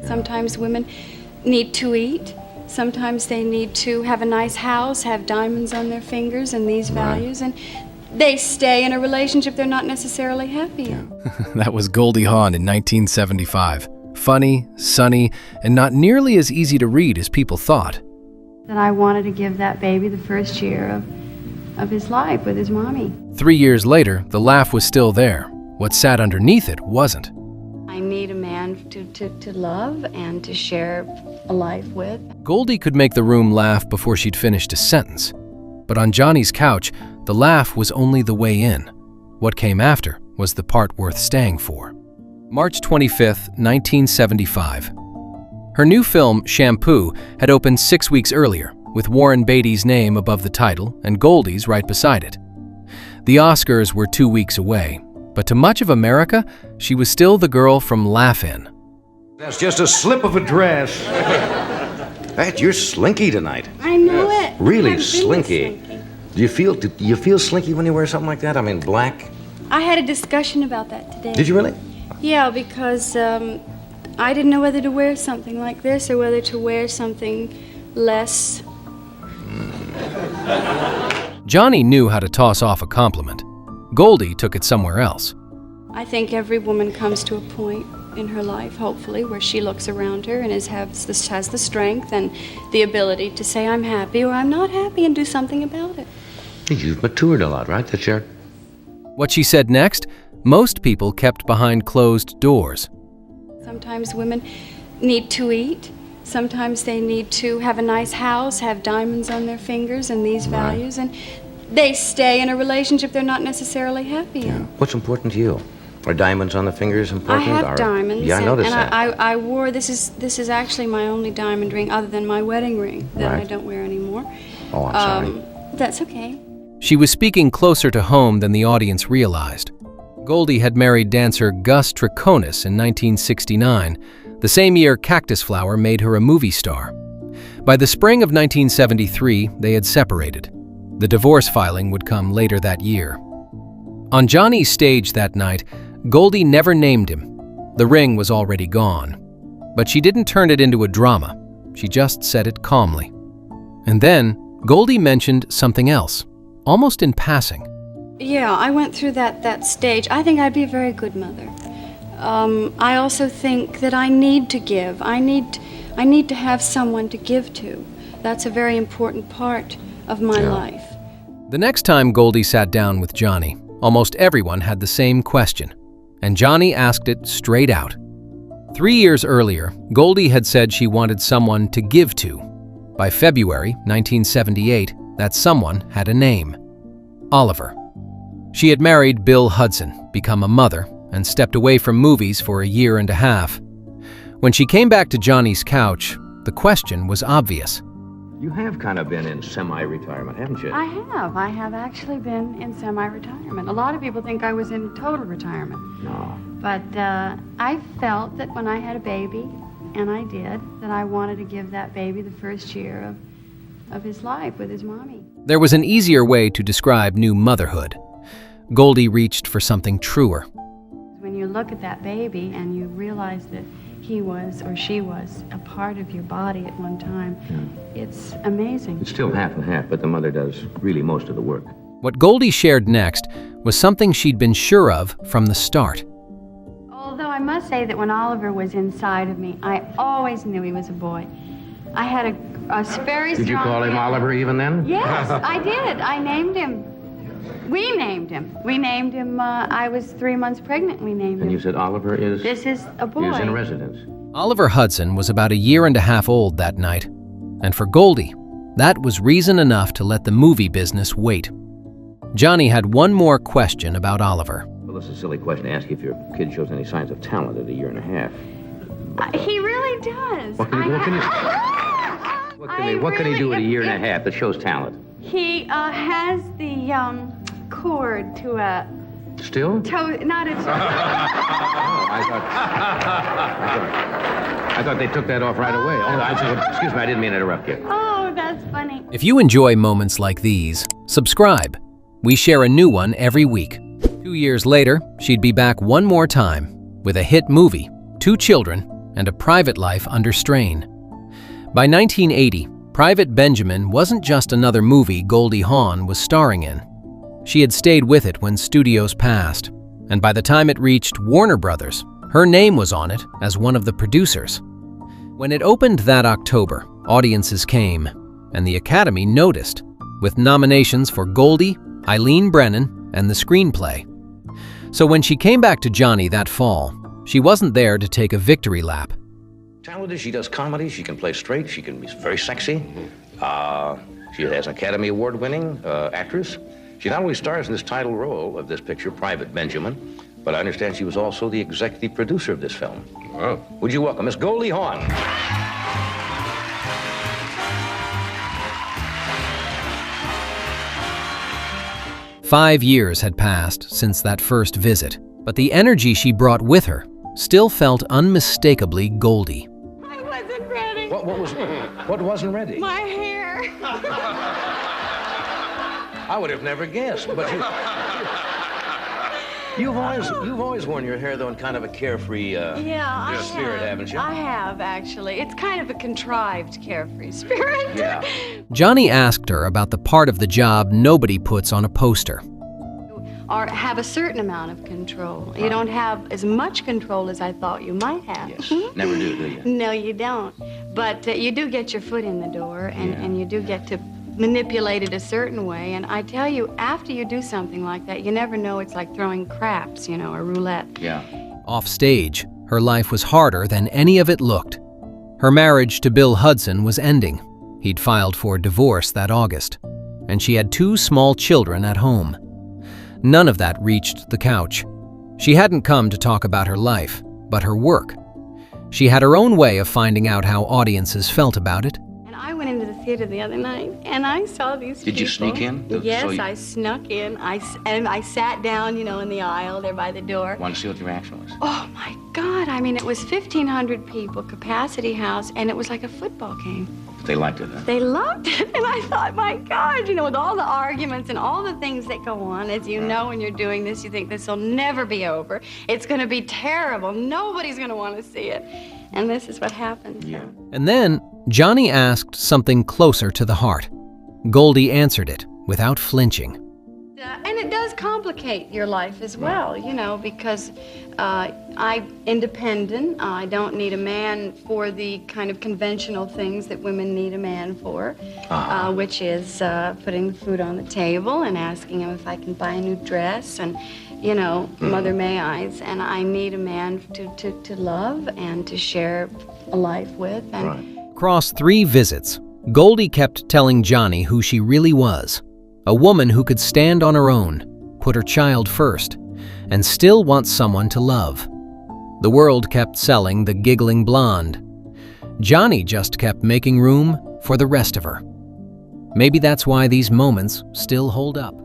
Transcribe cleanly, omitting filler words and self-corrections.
Sometimes women need to eat. Sometimes they need to have a nice house, have diamonds on their fingers and these values, and they stay in a relationship they're not necessarily happy in. That was Goldie Hawn in 1975. Funny, sunny, and not nearly as easy to read as people thought. That I wanted to give that baby the first year of his life with his mommy. 3 years later, the laugh was still there. What sat underneath it wasn't. I need a man to love and to share a life with. Goldie could make the room laugh before she'd finished a sentence. But on Johnny's couch, the laugh was only the way in. What came after was the part worth staying for. March 25th, 1975. Her new film, Shampoo, had opened 6 weeks earlier, with Warren Beatty's name above the title and Goldie's right beside it. The Oscars were 2 weeks away, but to much of America, she was still the girl from Laugh-In. That's just a slip of a dress. Hey, you're slinky tonight. I know it. Really I've been slinky. Do you feel slinky when you wear something like that? I mean, black? I had a discussion about that today. Did you really? Yeah, because I didn't know whether to wear something like this or whether to wear something less. Johnny knew how to toss off a compliment. Goldie took it somewhere else. I think every woman comes to a point in her life, hopefully, where she looks around her and has the strength and the ability to say, I'm happy or I'm not happy, and do something about it. You've matured a lot, right, this year? What she said next, most people kept behind closed doors. Sometimes women need to eat. Sometimes they need to have a nice house, have diamonds on their fingers and these values, and they stay in a relationship they're not necessarily happy in. What's important to you? Are diamonds on the fingers important? I have diamonds. Yeah, I noticed and that. I wore, this is actually my only diamond ring other than my wedding ring that I don't wear anymore. Oh, I'm sorry. That's okay. She was speaking closer to home than the audience realized. Goldie had married dancer Gus Triconis in 1969, the same year Cactus Flower made her a movie star. By the spring of 1973, they had separated. The divorce filing would come later that year. On Johnny's stage that night, Goldie never named him. The ring was already gone. But she didn't turn it into a drama. She just said it calmly. And then, Goldie mentioned something else, almost in passing. Yeah, I went through that stage. I think I'd be a very good mother. I also think that I need to give. I need to have someone to give to. That's a very important part of my life. The next time Goldie sat down with Johnny, almost everyone had the same question, and Johnny asked it straight out. 3 years earlier, Goldie had said she wanted someone to give to. By February 1978, that someone had a name: Oliver. She had married Bill Hudson, become a mother, and stepped away from movies for a year and a half. When she came back to Johnny's couch, the question was obvious. You have kind of been in semi-retirement, haven't you? I have actually been in semi-retirement. A lot of people think I was in total retirement. No. But I felt that when I had a baby, and I did, that I wanted to give that baby the first year of his life with his mommy. There was an easier way to describe new motherhood. Goldie reached for something truer. When you look at that baby and you realize that he was or she was a part of your body at one time, it's amazing. It's still half and half, but the mother does really most of the work. What Goldie shared next was something she'd been sure of from the start. Although I must say that when Oliver was inside of me, I always knew he was a boy. I had a very strong... Did you call him Oliver even then? Yes, I did. I named him. We named him. I was 3 months pregnant. We named him. And you said Oliver is... This is a boy. Is in residence. Oliver Hudson was about a year and a half old that night. And for Goldie, that was reason enough to let the movie business wait. Johnny had one more question about Oliver. Well, this is a silly question to ask if your kid shows any signs of talent at a year and a half. He really does. What can he do at a year and a half that shows talent? He has the cord to a... Still? Not a... I thought they took that off right away. Excuse me, I didn't mean to interrupt you. Oh, that's funny. If you enjoy moments like these, subscribe. We share a new one every week. 2 years later, she'd be back one more time with a hit movie, 2 children, and a private life under strain. By 1980, Private Benjamin wasn't just another movie Goldie Hawn was starring in. She had stayed with it when studios passed, and by the time it reached Warner Brothers, her name was on it as one of the producers. When it opened that October, audiences came, and the Academy noticed, with nominations for Goldie, Eileen Brennan, and the screenplay. So when she came back to Johnny that fall, she wasn't there to take a victory lap. Talented, she does comedy, she can play straight, she can be very sexy. She has an Academy Award-winning actress. She not only stars in this title role of this picture, Private Benjamin, but I understand she was also the executive producer of this film. Wow. Would you welcome Miss Goldie Hawn? 5 years had passed since that first visit, but the energy she brought with her still felt unmistakably Goldie. I wasn't ready. What wasn't ready? My hair. I would have never guessed, but you've always worn your hair though in kind of a carefree spirit, haven't you? I have, actually. It's kind of a contrived carefree spirit. Yeah. Johnny asked her about the part of the job nobody puts on a poster. Or have a certain amount of control. You don't have as much control as I thought you might have. Yes. Never do you? No, you don't. But you do get your foot in the door, and you do get to manipulate it a certain way. And I tell you, after you do something like that, you never know. It's like throwing craps, or roulette. Yeah. Off stage, her life was harder than any of it looked. Her marriage to Bill Hudson was ending. He'd filed for divorce that August, and she had 2 small children at home. None of that reached the couch. She hadn't come to talk about her life, but her work. She had her own way of finding out how audiences felt about it. And I went into the theater the other night, and I saw these people. Did you sneak in? Yes, I snuck in. I sat down, in the aisle there by the door. Want to see what the reaction was? Oh, my God. I mean, it was 1,500 people, Capacity House, and it was like a football game. They liked it, huh? They loved it, and I thought, my God, with all the arguments and all the things that go on, as you know when you're doing this, you think this will never be over. It's going to be terrible. Nobody's going to want to see it. And this is what happened. Yeah. And then Johnny asked something closer to the heart. Goldie answered it without flinching. And it does complicate your life as well, because I'm independent. I don't need a man for the kind of conventional things that women need a man for, which is putting food on the table and asking him if I can buy a new dress and, mother may I's. And I need a man to love and to share a life with. And Across 3 visits, Goldie kept telling Johnny who she really was. A woman who could stand on her own, put her child first, and still want someone to love. The world kept selling the giggling blonde. Johnny just kept making room for the rest of her. Maybe that's why these moments still hold up.